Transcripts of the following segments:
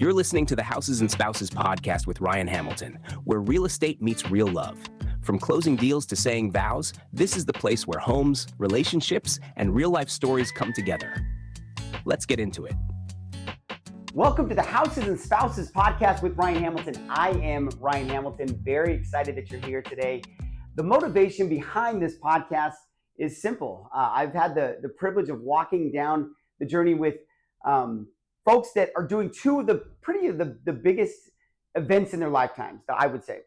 You're listening to the Houses and Spouses podcast with Ryan Hamilton, where real estate meets real love. From closing deals to saying vows, this is the place where homes, relationships, and real-life stories come together. Let's get into it. Welcome to the Houses and Spouses podcast with Ryan Hamilton. I am Ryan Hamilton. Very excited that you're here today. The motivation behind this podcast is simple. I've had the privilege of walking down the journey with folks that are doing two of the biggest events in their lifetimes, I would say.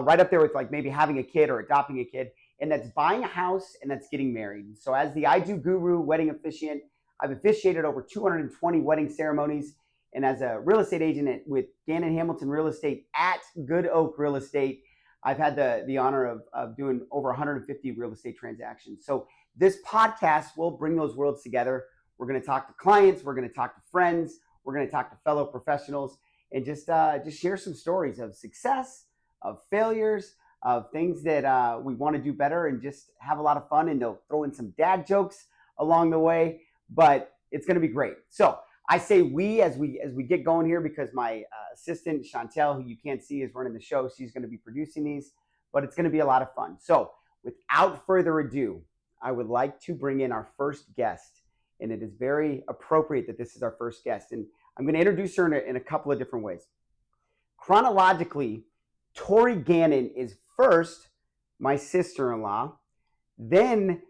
Right up there with like maybe having a kid or adopting a kid, and that's buying a house and that's getting married. So as the I Do Guru wedding officiant, I've officiated over 220 wedding ceremonies. And as a real estate agent with Gannon Hamilton Real Estate at Good Oak Real Estate, I've had the honor of doing over 150 real estate transactions. So this podcast will bring those worlds together. We're going to talk to clients. We're going to talk to friends. We're going to talk to fellow professionals and just share some stories of success, of failures, of things that we want to do better, and just have a lot of fun. And they'll throw in some dad jokes along the way, but it's going to be great. So I say we as we get going here because my assistant, Chantel, who you can't see, is running the show. She's going to be producing these, but it's going to be a lot of fun. So without further ado, I would like to bring in our first guest, and it is very appropriate that this is our first guest. And I'm going to introduce her in a couple of different ways. Chronologically, Torey Gannon is first my sister-in-law, then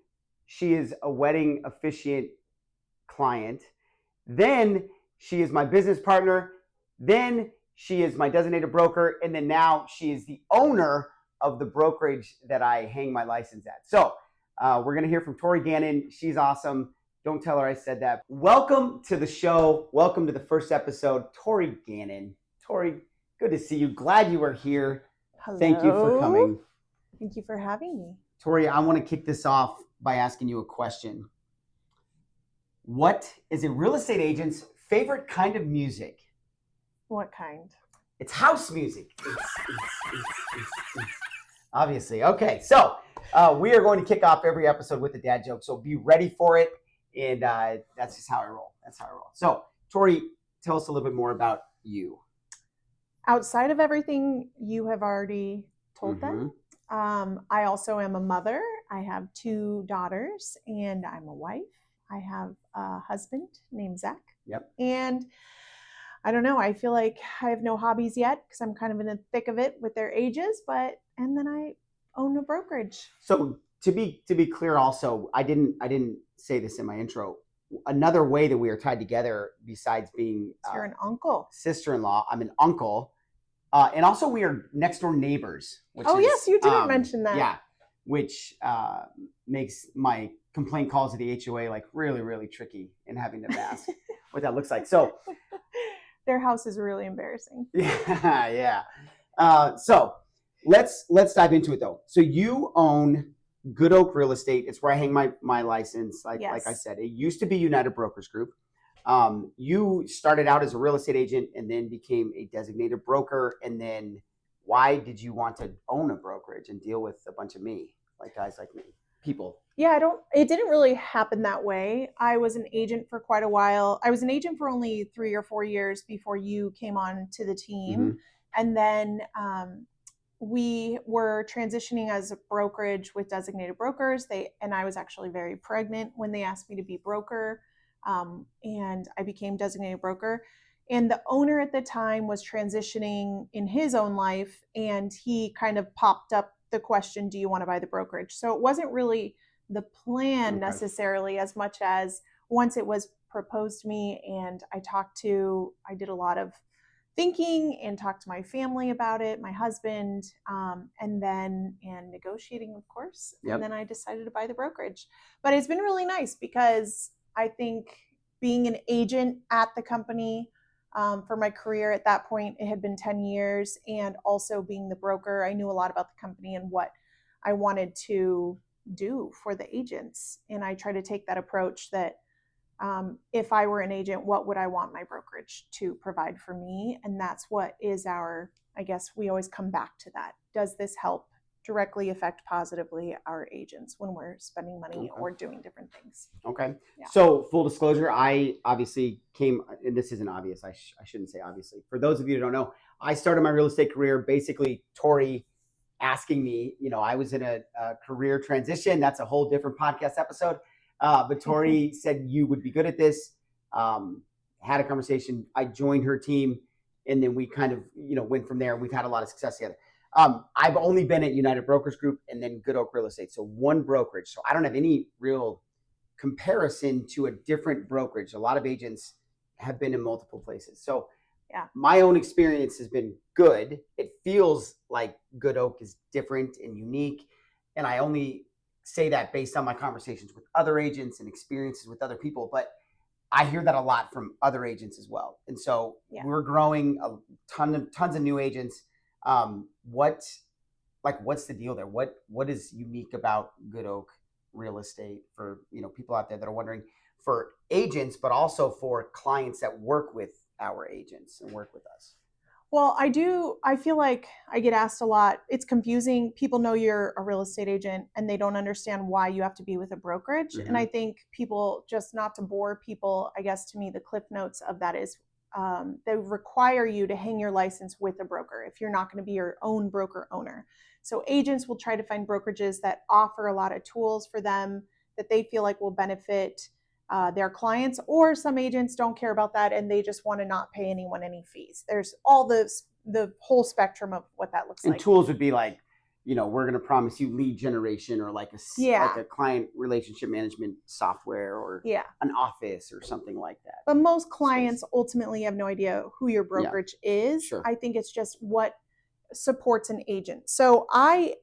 she is a wedding officiant client, then she is my business partner, then she is my designated broker, and then now she is the owner of the brokerage that I hang my license at. So we're going to hear from Torey Gannon. She's awesome. Don't tell her I said that. Welcome to the show. Welcome to the first episode, Torey Gannon. Torey, good to see you. Glad you are here. Hello. Thank you for coming. Thank you for having me. Torey, I want to kick this off by asking you a question. What is a real estate agent's favorite kind of music? What kind? It's house music. Obviously. Okay, so we are going to kick off every episode with a dad joke, so be ready for it. And that's just how I roll. That's how I roll. So, Torey, tell us a little bit more about you. Outside of everything you have already told them, I also am a mother. I have 2 daughters, and I'm a wife. I have a husband named Zach. Yep. And I don't know, I feel like I have no hobbies yet because I'm kind of in the thick of it with their ages, and then I own a brokerage. So to be clear also, I didn't say this in my intro. Another way that we are tied together besides being You're an uncle. Sister-in-law, I'm an uncle. And also we are next door neighbors. Yes, you didn't mention that. Yeah, which makes my complaint calls to the HOA like really, really tricky in having to ask what that looks like. So their house is really embarrassing. Yeah. So let's dive into it though. So you own Good Oak Real Estate. It's where I hang my license. Like I said, it used to be United Brokers Group. You started out as a real estate agent and then became a designated broker. And then why did you want to own a brokerage and deal with a bunch of guys like me, people? Yeah, it didn't really happen that way. I was an agent for quite a while. I was an agent for only 3 or 4 years before you came on to the team. Mm-hmm. And then we were transitioning as a brokerage with designated brokers. And I was actually very pregnant when they asked me to be broker. And I became designated broker. And the owner at the time was transitioning in his own life, and he kind of popped up the question, do you want to buy the brokerage? So it wasn't really the plan necessarily as much as once it was proposed to me and I did a lot of thinking and talked to my family about it, my husband, and negotiating, of course. Yep. And then I decided to buy the brokerage. But it's been really nice because I think being an agent at the company for my career at that point, it had been 10 years, and also being the broker, I knew a lot about the company and what I wanted to do for the agents. And I try to take that approach that if I were an agent, what would I want my brokerage to provide for me? And that's what is I guess we always come back to that. Does this help directly affect positively our agents when we're spending money or doing different things. Okay. Yeah. So full disclosure, I obviously came, and this isn't obvious. I shouldn't say obviously. For those of you who don't know, I started my real estate career basically Torey asking me, I was in a career transition. That's a whole different podcast episode. But Torey said you would be good at this. Had a conversation. I joined her team, and then we kind of, went from there. We've had a lot of success together. I've only been at United Brokers Group and then Good Oak Real Estate. So one brokerage. So I don't have any real comparison to a different brokerage. A lot of agents have been in multiple places. So my own experience has been good. It feels like Good Oak is different and unique. And I only say that based on my conversations with other agents and experiences with other people. But I hear that a lot from other agents as well. And so we're growing tons of new agents. What's the deal there? What is unique about Good Oak Real Estate for, people out there that are wondering, for agents, but also for clients that work with our agents and work with us? Well, I feel like I get asked a lot. It's confusing. People know you're a real estate agent and they don't understand why you have to be with a brokerage. Mm-hmm. And I think people, just not to bore people, I guess to me, the cliff notes of that is they require you to hang your license with a broker if you're not going to be your own broker owner. So agents will try to find brokerages that offer a lot of tools for them that they feel like will benefit their clients, or some agents don't care about that and they just want to not pay anyone any fees. There's all the whole spectrum of what that looks like. And tools would be like, we're going to promise you lead generation, or like a client relationship management software, or an office or something like that. But most clients ultimately have no idea who your brokerage is. Sure. I think it's just what supports an agent. So I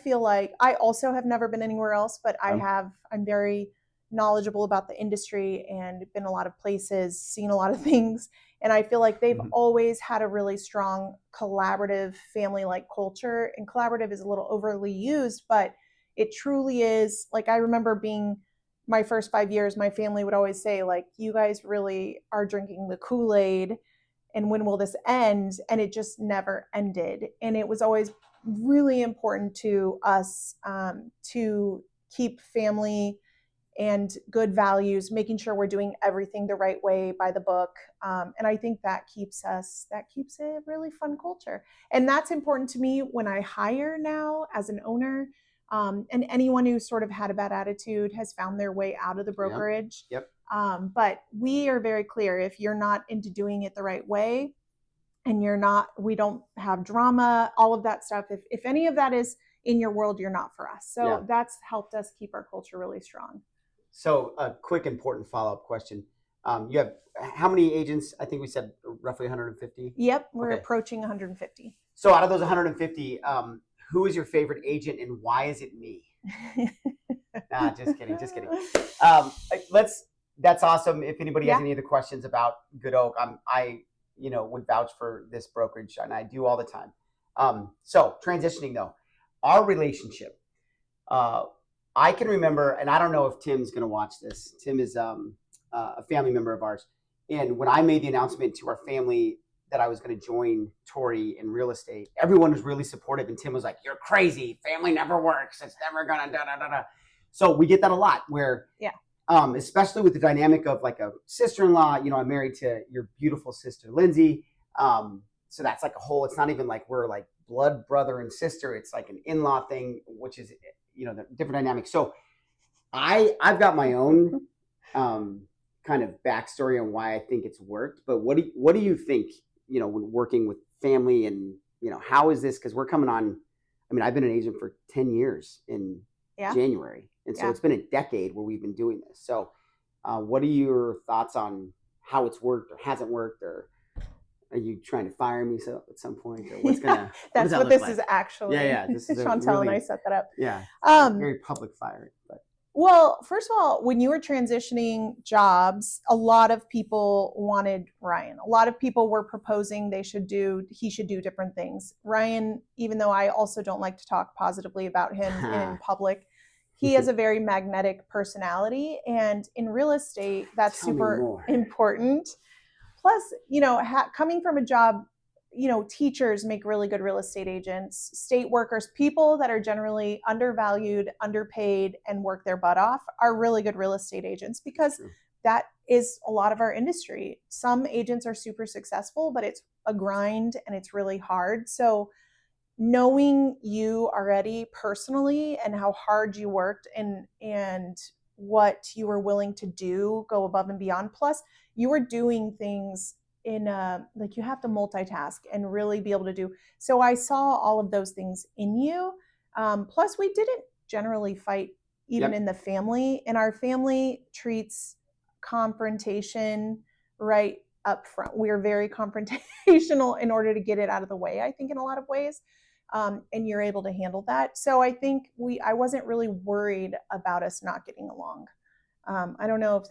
feel like I also have never been anywhere else, but I'm very knowledgeable about the industry and been a lot of places, seen a lot of things. And I feel like they've always had a really strong collaborative family-like culture. And collaborative is a little overly used, but it truly is. Like, I remember being my first 5 years, my family would always say, like, you guys really are drinking the Kool-Aid, and when will this end? And it just never ended. And it was always really important to us to keep family and good values, making sure we're doing everything the right way by the book. And I think that keeps it a really fun culture. And that's important to me when I hire now as an owner. And anyone who sort of had a bad attitude has found their way out of the brokerage. Yep. But we are very clear, if you're not into doing it the right way, and we don't have drama, all of that stuff. If any of that is in your world, you're not for us. So that's helped us keep our culture really strong. So a quick, important follow-up question. You have how many agents? I think we said roughly 150. Yep, we're approaching 150. So out of those 150, who is your favorite agent and why is it me? Nah, just kidding. That's awesome. If anybody has any other questions about Good Oak, I would vouch for this brokerage, and I do all the time. So transitioning though, our relationship, I can remember, and I don't know if Tim's going to watch this. Tim is a family member of ours. And when I made the announcement to our family that I was going to join Torey in real estate, everyone was really supportive. And Tim was like, "You're crazy. Family never works. It's never going to da-da-da-da." So we get that a lot where, especially with the dynamic of like a sister-in-law, I'm married to your beautiful sister, Lindsay. So that's like it's not even like we're like blood brother and sister. It's like an in-law thing, which is, the different dynamics. So I've got my own kind of backstory on why I think it's worked. But what do you think, when working with family and, how is this? Because we're coming on, I've been an agent for 10 years in January. And so it's been a decade where we've been doing this. So what are your thoughts on how it's worked or hasn't worked, or are you trying to fire me at some point, or what's gonna? That's what this is actually. This is Chantel and I set that up. Yeah. Very public fire, but. Well, first of all, when you were transitioning jobs, a lot of people wanted Ryan. A lot of people were proposing he should do different things. Ryan, even though I also don't like to talk positively about him in public, he has a very magnetic personality, and in real estate, that's super important. Plus, coming from a job teachers make really good real estate agents, state workers, people that are generally undervalued, underpaid, and work their butt off are really good real estate agents, because that is a lot of our industry. Some agents are super successful, but it's a grind and it's really hard. So knowing you already personally and how hard you worked and what you were willing to do, go above and beyond. Plus, you were doing things in like you have to multitask and really be able to do. So I saw all of those things in you. Plus, we didn't generally fight even in the family, and our family treats confrontation right up front. We're very confrontational in order to get it out of the way, I think, in a lot of ways. And you're able to handle that. So I think I wasn't really worried about us not getting along. I don't know if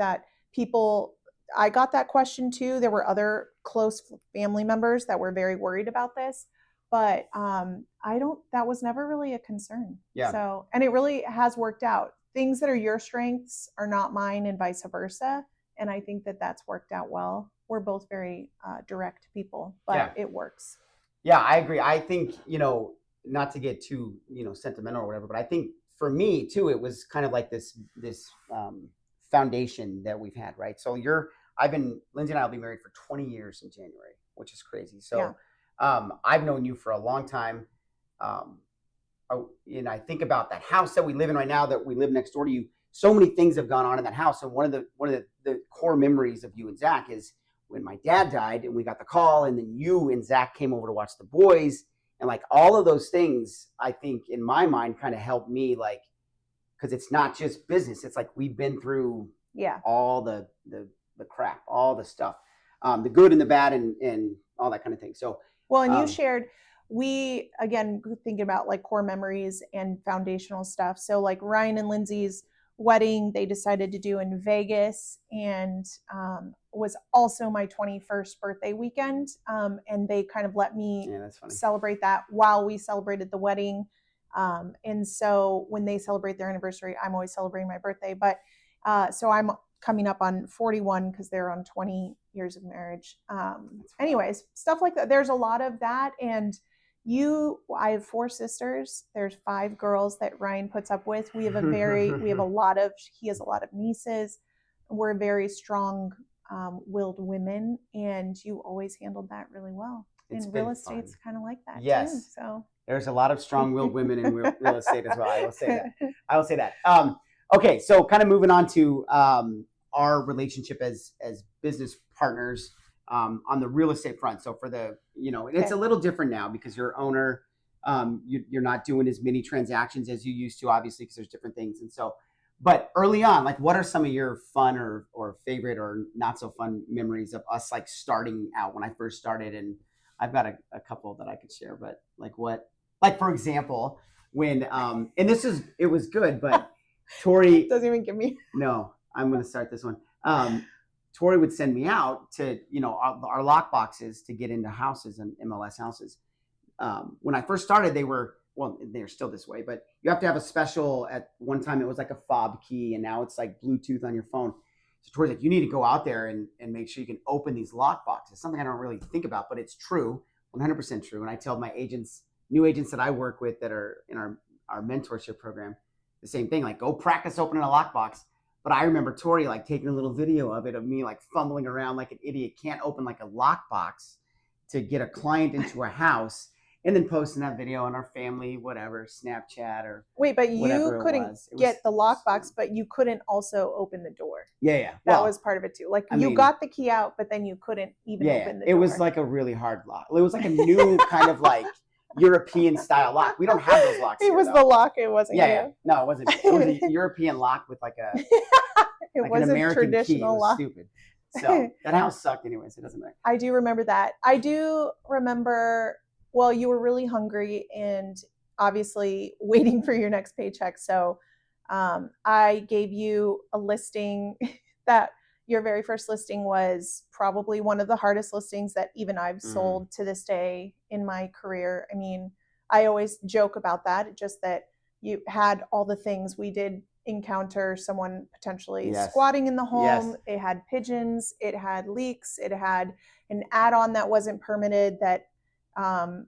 I got that question too. There were other close family members that were very worried about this, but that was never really a concern. Yeah. So, and it really has worked out. Things that are your strengths are not mine, and vice versa. And I think that's worked out well. We're both very direct people, but it works. Yeah, I agree. I think, not to get too, sentimental or whatever, but I think for me too, it was kind of like this foundation that we've had, right? So Lindsay and I will be married for 20 years in January, which is crazy. So I've known you for a long time. And I think about that house that we live in right now, that we live next door to you. So many things have gone on in that house. And one of the core memories of you and Zach is when my dad died and we got the call, and then you and Zach came over to watch the boys. And like all of those things, I think in my mind kind of helped me, like, because it's not just business. It's like we've been through all the crap, all the stuff, the good and the bad and all that kind of thing. So, well, and you shared, we, again, thinking about like core memories and foundational stuff. So like Ryan and Lindsay's wedding, they decided to do in Vegas, and was also my 21st birthday weekend. And they kind of let me celebrate that while we celebrated the wedding. And so when they celebrate their anniversary, I'm always celebrating my birthday. But so I'm coming up on 41 because they're on 20 years of marriage. Anyways, stuff like that. There's a lot of that. And I have 4 sisters. There's 5 girls that Ryan puts up with. He has a lot of nieces. We're very strong willed women, and you always handled that really well. And real estate's kind of like that too. So there's a lot of strong-willed women in real estate as well. I will say that. Okay, so kind of moving on to our relationship as business partners on the real estate front. So for it's a little different now because you're owner. You're not doing as many transactions as you used to, obviously, because there's different things. And so, but early on, like, what are some of your fun or favorite or not so fun memories of us, like, starting out when I first started? And I've got a couple that I could share, but for example, when, and it was good, but Torey doesn't even give me. No, I'm going to start this one. Torey would send me out to, our lockboxes to get into houses and MLS houses. When I first started, they're still this way, but you have to have a special. At one time, it was like a fob key, and now it's like Bluetooth on your phone. So Torey's like, you need to go out there and make sure you can open these lockboxes. Something I don't really think about, but it's true, 100% true. And I tell my new agents that I work with that are in our mentorship program, the same thing, like, go practice opening a lockbox. But I remember Torey like taking a little video of it, of me like fumbling around like an idiot, can't open like a lockbox to get a client into a house, and then posting that video on our family, whatever, Snapchat or wait, but you couldn't get the lockbox, but you couldn't also open the door. Yeah. That was part of it too. Like, you got the key out, but then you couldn't even open the door. It was like a really hard lock. It was like a new kind of like European style lock. We don't have those locks. It was the lock. It wasn't. Yeah. No, it wasn't. It was a European lock with like a. It like was an American a traditional key. It was lock. Stupid. So that house sucked anyway, so it doesn't matter. I do remember that. I do remember, well, you were really hungry and obviously waiting for your next paycheck. So I gave you a listing that your very first listing was probably one of the hardest listings that even I've sold to this day in my career. I mean, I always joke about that, just that you had all the things. We did encounter someone potentially squatting in the home. It had pigeons, it had leaks, it had an add-on that wasn't permitted that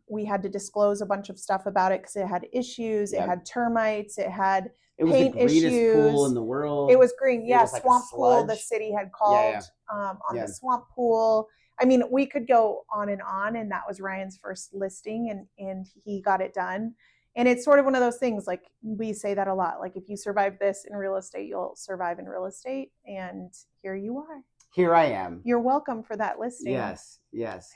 We had to disclose a bunch of stuff about it because it had issues. It had termites. It had paint the greenest issues. pool in the world. It was green. Yeah, was like swamp pool. The city had called on the swamp pool. I mean, we could go on, and that was Ryan's first listing, and he got it done. And it's sort of one of those things, like we say that a lot, like if you survive this in real estate, you'll survive in real estate. And here you are. Here I am. You're welcome for that listing. Yes.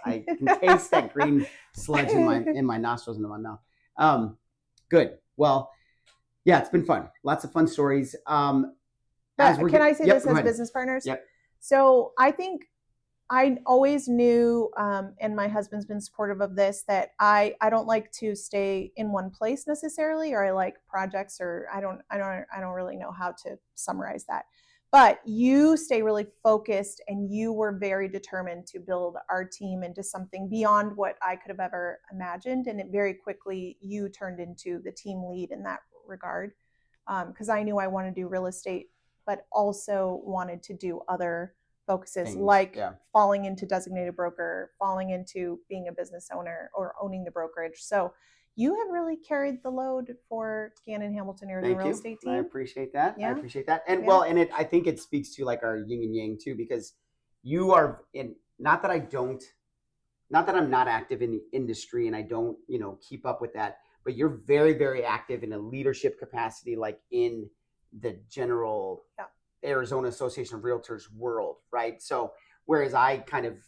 I can taste that green sludge in my nostrils and in my mouth. Good. Well, yeah, it's been fun. Lots of fun stories. Can I say this as business partners? Yep. So I think I always knew, and my husband's been supportive of this, that I don't like to stay in one place necessarily, or I like projects, or I don't really know how to summarize that. But you stay really focused, and you were very determined to build our team into something beyond what I could have ever imagined. And it very quickly, you turned into the team lead in that regard, because I knew I wanted to do real estate, but also wanted to do other focuses like falling into designated broker, falling into being a business owner, or owning the brokerage. So you have really carried the load for Gannon Hamilton Arizona Real Estate Team. I appreciate that. Yeah. I appreciate that. And I think it speaks to like our yin and yang too, because you are not that I'm not active in the industry and I don't, keep up with that, but you're very, very active in a leadership capacity, like in the general Arizona Association of Realtors world, right? So whereas I kind of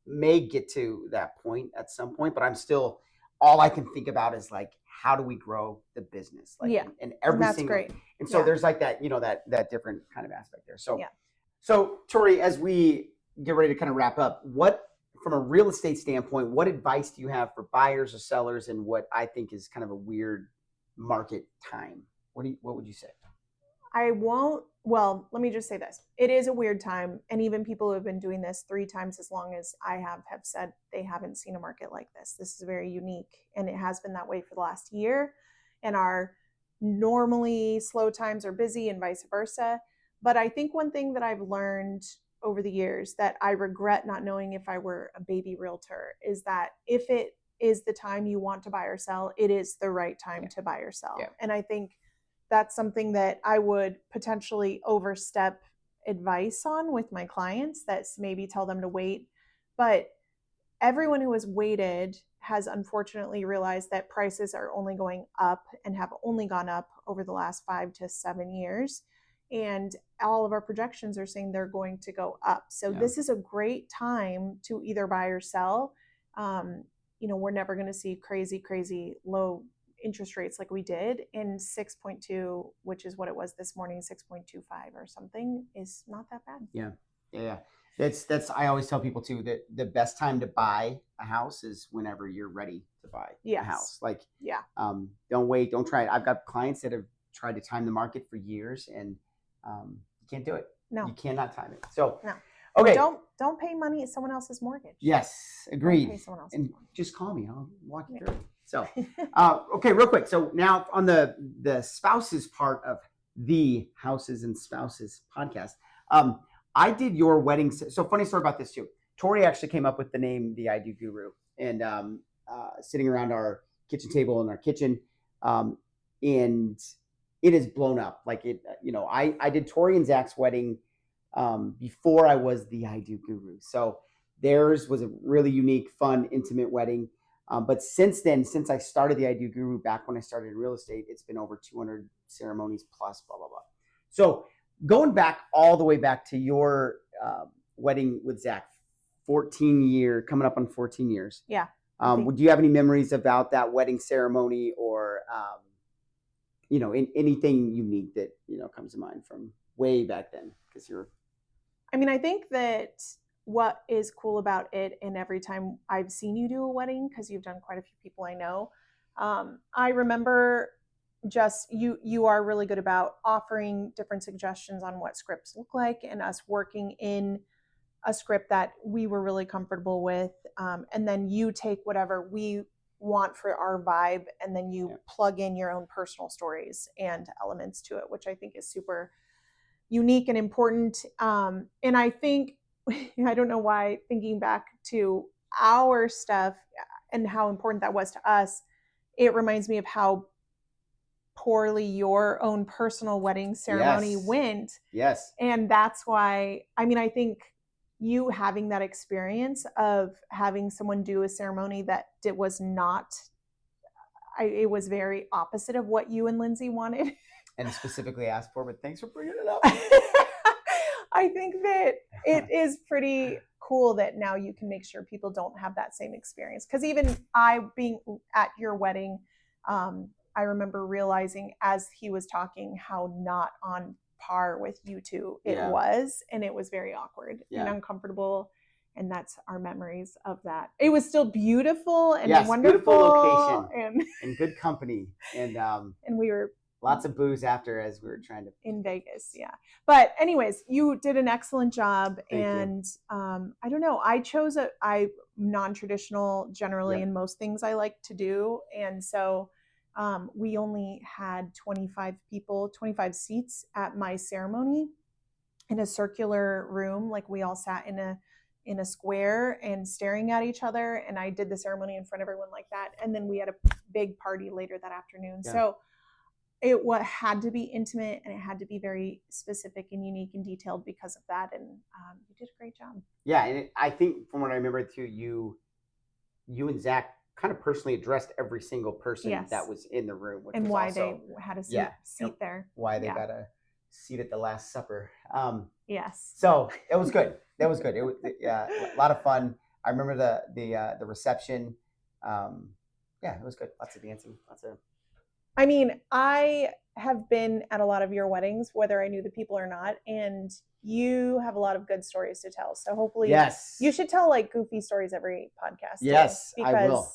may get to that point at some point, but I'm still, all I can think about is like, how do we grow the business? Like, and every that's single, great. And so there's like that, that different kind of aspect there. So Torey, as we get ready to kind of wrap up, from a real estate standpoint, what advice do you have for buyers or sellers in what I think is kind of a weird market time? What would you say? Let me just say this. It is a weird time. And even people who have been doing this 3 times as long as I have said they haven't seen a market like this. This is very unique. And it has been that way for the last year. And our normally slow times are busy and vice versa. But I think one thing that I've learned over the years that I regret not knowing if I were a baby realtor is that if it is the time you want to buy or sell, it is the right time to buy or sell. And I think that's something that I would potentially overstep advice on with my clients, that's maybe tell them to wait. But everyone who has waited has unfortunately realized that prices are only going up and have only gone up over the last 5 to 7 years. And all of our projections are saying they're going to go up. So this is a great time to either buy or sell. We're never going to see crazy low interest rates like we did, in 6.2, which is what it was this morning, 6.25 or something, is not that bad. Yeah. That's I always tell people too that the best time to buy a house is whenever you're ready to buy a house. Like, don't wait, don't try it. I've got clients that have tried to time the market for years, and you can't do it. No, you cannot time it. So okay, don't pay money at someone else's mortgage. Yes, agreed. Don't pay someone else's mortgage. Just call me, I'll walk you through it. So, okay, real quick. So now on the spouses part of the Houses and Spouses podcast, I did your wedding. So funny story about this too. Torey actually came up with the name The I Do Guru, and sitting around our kitchen table in our kitchen, and it has blown up. Like it, I did Torey and Zach's wedding before I was The I Do Guru. So theirs was a really unique, fun, intimate wedding. But since then, since I started The I Do Guru back when I started in real estate, it's been over 200 ceremonies plus, blah, blah, blah. So going back all the way back to your wedding with Zach, coming up on 14 years. Yeah. Do you have any memories about that wedding ceremony, or, anything unique that, comes to mind from way back then? I think that what is cool about it, and every time I've seen you do a wedding, because you've done quite a few people I know, I remember just you are really good about offering different suggestions on what scripts look like, and us working in a script that we were really comfortable with, and then you take whatever we want for our vibe, and then you plug in your own personal stories and elements to it, which I think is super unique and important. And I think, I don't know why, thinking back to our stuff, and how important that was to us, it reminds me of how poorly your own personal wedding ceremony went. Yes. And that's why, I think you having that experience of having someone do a ceremony that it was not, it was very opposite of what you and Lindsay wanted. And specifically asked for, but thanks for bringing it up. I think that it is pretty cool that now you can make sure people don't have that same experience. Because even I being at your wedding, I remember realizing as he was talking how not on par with you two it was, and it was very awkward and uncomfortable. And that's our memories of that. It was still beautiful and wonderful, beautiful location and good company, and we were lots of booze after as we were trying to in Vegas. Yeah. But anyways, you did an excellent job. Thank and you. I don't know, I chose I non-traditional generally in most things I like to do. And so we only had 25 seats at my ceremony in a circular room. Like we all sat in a square and staring at each other. And I did the ceremony in front of everyone like that. And then we had a big party later that afternoon. Yeah. So it had to be intimate, and it had to be very specific and unique and detailed because of that. And you did a great job. Yeah. And I think from what I remember too, you and Zach kind of personally addressed every single person that was in the room. And why they had a seat there. Why they got a seat at the Last Supper. Yes. So it was good. That was good. It was a lot of fun. I remember the reception. It was good. Lots of dancing. I have been at a lot of your weddings, whether I knew the people or not, and you have a lot of good stories to tell. So hopefully you should tell like goofy stories every podcast. Yes, because I will.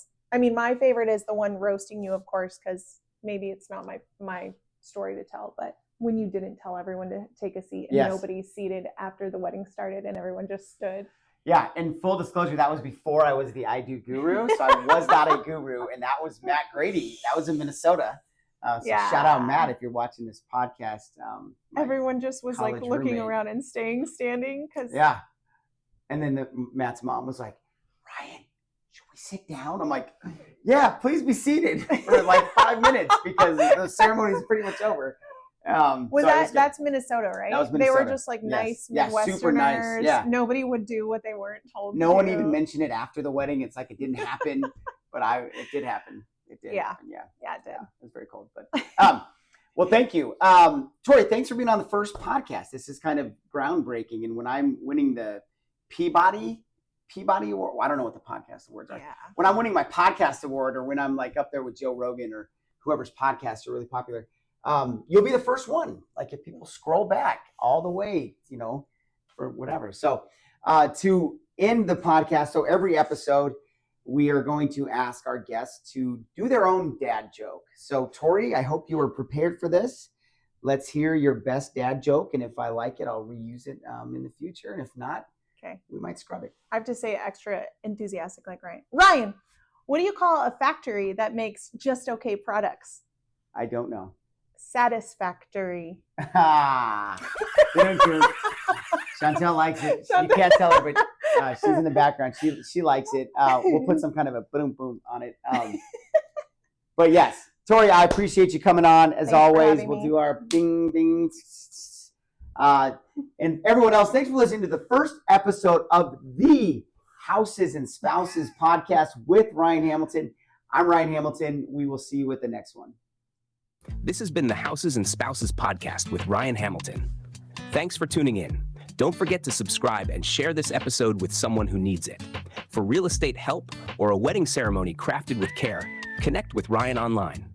My favorite is the one roasting you, of course, because maybe it's not my story to tell, but when you didn't tell everyone to take a seat and nobody seated after the wedding started and everyone just stood. Yeah, and full disclosure, that was before I was the I Do Guru, so I was not a guru, and that was Matt Grady. That was in Minnesota. Shout out Matt if you're watching this podcast. Everyone just was like looking around and standing because and then Matt's mom was like, Ryan, should we sit down? I'm like, yeah, please be seated for like 5 minutes because the ceremony is pretty much over. That's Minnesota, right? That was Minnesota. They were just like nice Midwesterners. Super nice. Yeah. Nobody would do what they weren't told. No one even mentioned it after the wedding. It's like it didn't happen, but it did happen. It did. Happen. Yeah, it did. It was very cold, but well, thank you, Torey. Thanks for being on the first podcast. This is kind of groundbreaking, and when I'm winning the Peabody Award, I don't know what the podcast awards are. Yeah. When I'm winning my podcast award, or when I'm like up there with Joe Rogan or whoever's podcasts are really popular. You'll be the first one. Like if people scroll back all the way, for whatever. So to end the podcast, so every episode, we are going to ask our guests to do their own dad joke. So Torey, I hope you are prepared for this. Let's hear your best dad joke. And if I like it, I'll reuse it in the future. And if not, we might scrub it. I have to say extra enthusiastic like Ryan. Ryan, what do you call a factory that makes just okay products? I don't know. Satisfactory. Chantel likes it. You can't tell her, but she's in the background. She likes it. We'll put some kind of a boom boom on it. But yes, Torey, I appreciate you coming on. As always, we'll do our bing bing. And everyone else, thanks for listening to the first episode of the Houses and Spouses podcast with Ryan Hamilton. I'm Ryan Hamilton. We will see you with the next one. This has been the Houses and Spouses podcast with Ryan Hamilton. Thanks for tuning in. Don't forget to subscribe and share this episode with someone who needs it. For real estate help or a wedding ceremony crafted with care, connect with Ryan online.